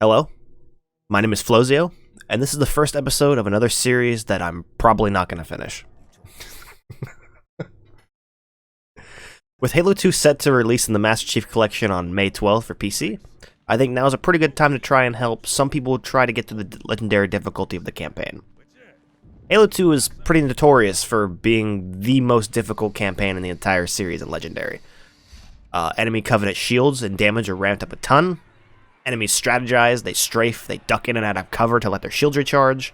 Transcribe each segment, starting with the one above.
Hello, my name is Flozio, and this is the first episode of another series that I'm probably not going to finish. With Halo 2 set to release in the Master Chief Collection on May 12th for PC, I think now is a pretty good time to try and help some people try to get to the legendary difficulty of the campaign. Halo 2 is pretty notorious for being the most difficult campaign in the entire series in Legendary. Enemy Covenant shields and damage are ramped up a ton. Enemies strategize, they strafe, they duck in and out of cover to let their shields recharge,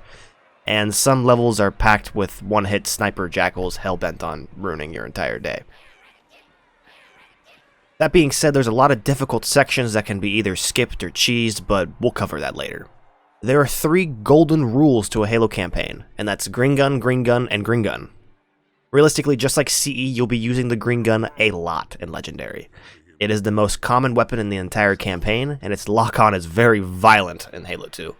and some levels are packed with one-hit sniper jackals hell-bent on ruining your entire day. That being said, there's a lot of difficult sections that can be either skipped or cheesed, but we'll cover that later. There are 3 golden rules to a Halo campaign, and that's green gun, and green gun. Realistically, just like CE, you'll be using the green gun a lot in Legendary. It is the most common weapon in the entire campaign, and its lock-on is very violent in Halo 2.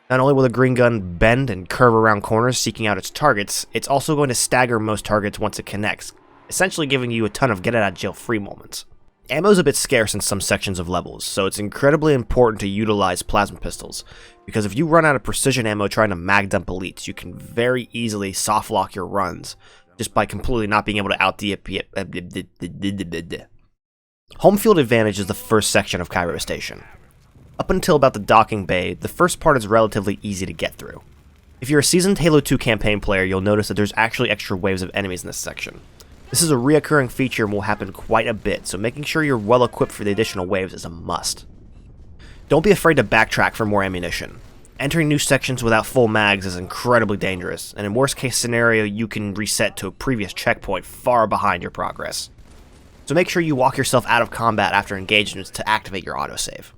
Not only will the green gun bend and curve around corners seeking out its targets, it's also going to stagger most targets once it connects, essentially giving you a ton of get-out-of-jail-free moments. Ammo's a bit scarce in some sections of levels, so it's incredibly important to utilize plasma pistols, because if you run out of precision ammo trying to mag dump elites, you can very easily soft lock your runs, just by completely not being able to out the Home field advantage is the first section of Cairo Station. Up until about the docking bay, the first part is relatively easy to get through. If you're a seasoned Halo 2 campaign player, you'll notice that there's actually extra waves of enemies in this section. This is a reoccurring feature and will happen quite a bit, so making sure you're well equipped for the additional waves is a must. Don't be afraid to backtrack for more ammunition. Entering new sections without full mags is incredibly dangerous, and in worst case scenario you can reset to a previous checkpoint far behind your progress. So make sure you walk yourself out of combat after engagements to activate your autosave.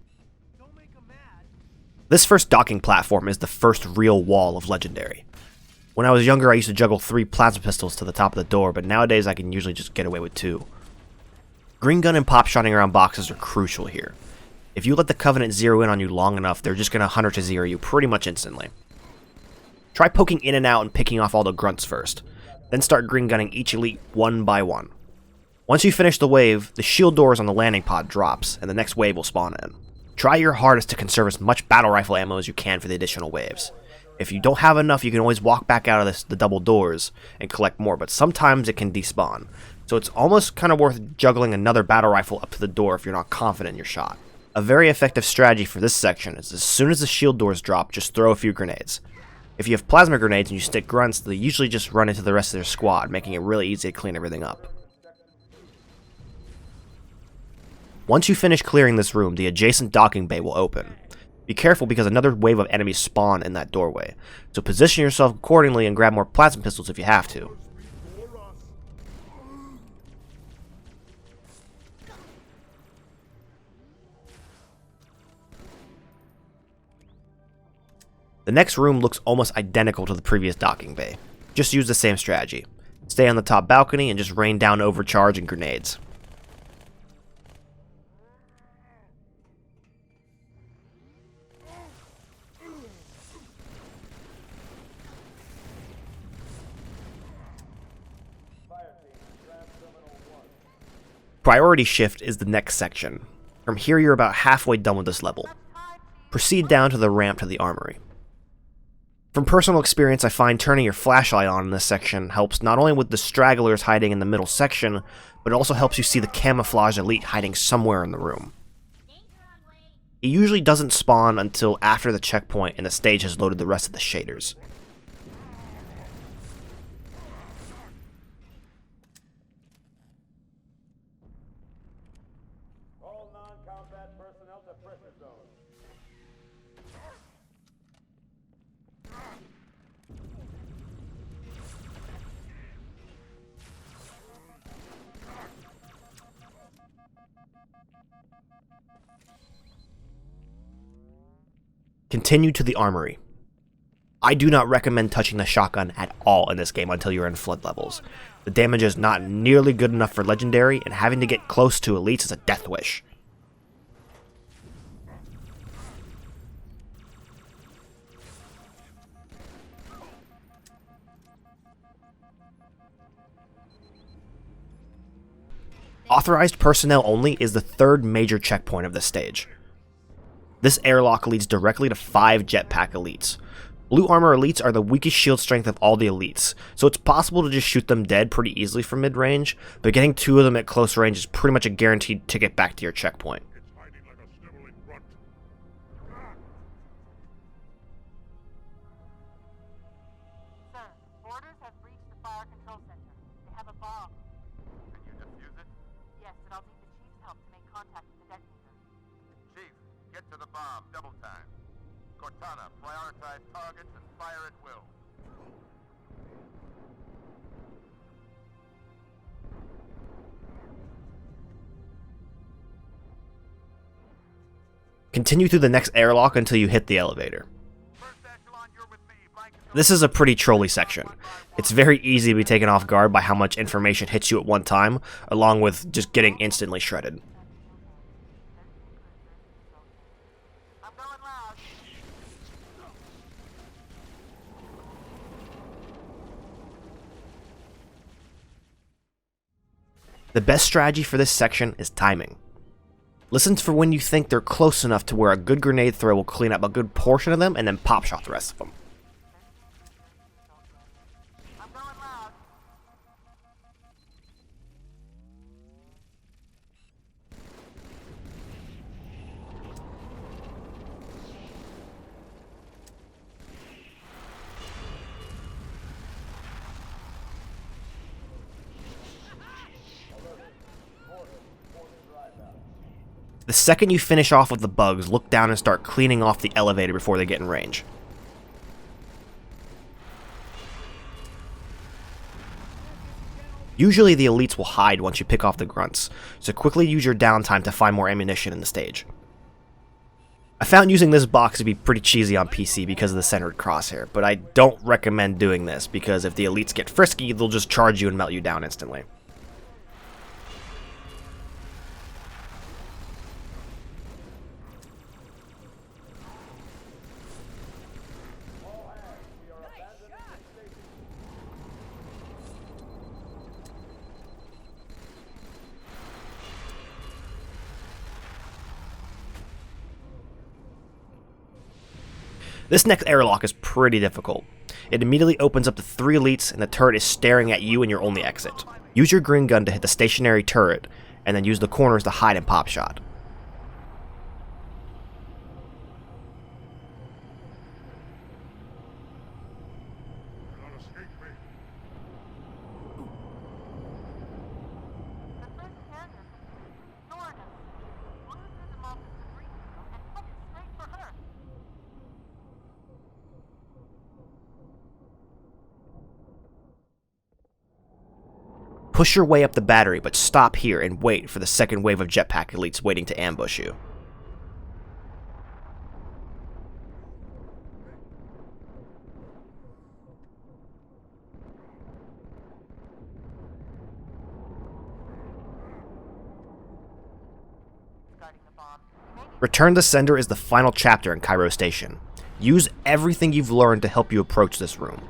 This first docking platform is the first real wall of Legendary. When I was younger I used to juggle 3 plasma pistols to the top of the door, but nowadays I can usually just get away with 2. Green gun and pop shotting around boxes are crucial here. If you let the Covenant zero in on you long enough, they're just going to 100 to 0 you pretty much instantly. Try poking in and out and picking off all the grunts first, then start green gunning each elite one by one. Once you finish the wave, the shield doors on the landing pod drops, and the next wave will spawn in. Try your hardest to conserve as much battle rifle ammo as you can for the additional waves. If you don't have enough, you can always walk back out of the double doors and collect more, but sometimes it can despawn. So it's almost kind of worth juggling another battle rifle up to the door if you're not confident in your shot. A very effective strategy for this section is as soon as the shield doors drop, just throw a few grenades. If you have plasma grenades and you stick grunts, they usually just run into the rest of their squad, making it really easy to clean everything up. Once you finish clearing this room, the adjacent docking bay will open. Be careful because another wave of enemies spawn in that doorway, so position yourself accordingly and grab more plasma pistols if you have to. The next room looks almost identical to the previous docking bay. Just use the same strategy. Stay on the top balcony and just rain down overcharge and grenades. Priority shift is the next section. From here you're about halfway done with this level. Proceed down to the ramp to the Armory. From personal experience, I find turning your flashlight on in this section helps not only with the stragglers hiding in the middle section, but it also helps you see the camouflage elite hiding somewhere in the room. It usually doesn't spawn until after the checkpoint and the stage has loaded the rest of the shaders. Continue to the Armory. I do not recommend touching the shotgun at all in this game until you're in flood levels. The damage is not nearly good enough for Legendary, and having to get close to elites is a death wish. Authorized personnel only is the third major checkpoint of this stage. This airlock leads directly to 5 Jetpack Elites. Blue Armor Elites are the weakest shield strength of all the Elites, so it's possible to just shoot them dead pretty easily from mid-range, but getting 2 of them at close range is pretty much a guaranteed ticket back to your checkpoint. Get to the bomb, double time. Cortana, prioritize targets and fire at will. Continue through the next airlock until you hit the elevator. This is a pretty trolly section. It's very easy to be taken off guard by how much information hits you at one time, along with just getting instantly shredded. The best strategy for this section is timing. Listen for when you think they're close enough to where a good grenade throw will clean up a good portion of them and then pop shot the rest of them. The second you finish off with the bugs, look down and start cleaning off the elevator before they get in range. Usually the elites will hide once you pick off the grunts, so quickly use your downtime to find more ammunition in the stage. I found using this box to be pretty cheesy on PC because of the centered crosshair, but I don't recommend doing this because if the elites get frisky, they'll just charge you and melt you down instantly. This next airlock is pretty difficult. It immediately opens up to 3 elites and the turret is staring at you and your only exit. Use your green gun to hit the stationary turret, and then use the corners to hide and pop shot. Push your way up the battery, but stop here and wait for the second wave of Jetpack Elites waiting to ambush you. Return to Sender is the final chapter in Cairo Station. Use everything you've learned to help you approach this room.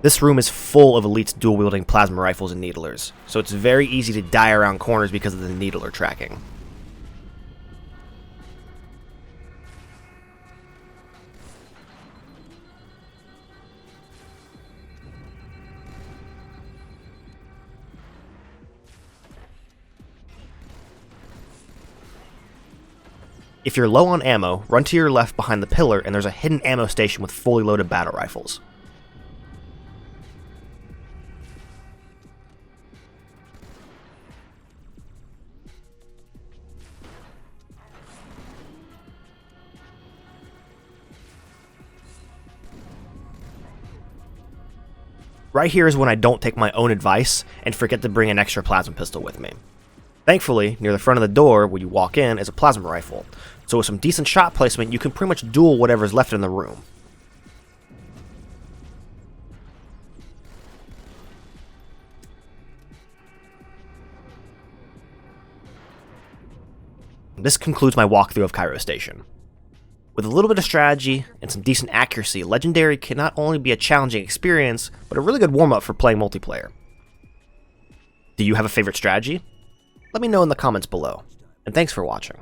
This room is full of elites dual-wielding plasma rifles and needlers, so it's very easy to die around corners because of the needler tracking. If you're low on ammo, run to your left behind the pillar and there's a hidden ammo station with fully loaded battle rifles. Right here is when I don't take my own advice and forget to bring an extra plasma pistol with me. Thankfully, near the front of the door when you walk in is a plasma rifle, so with some decent shot placement you can pretty much duel whatever's left in the room. This concludes my walkthrough of Cairo Station. With a little bit of strategy and some decent accuracy, Legendary can not only be a challenging experience, but a really good warm-up for playing multiplayer. Do you have a favorite strategy? Let me know in the comments below, and thanks for watching.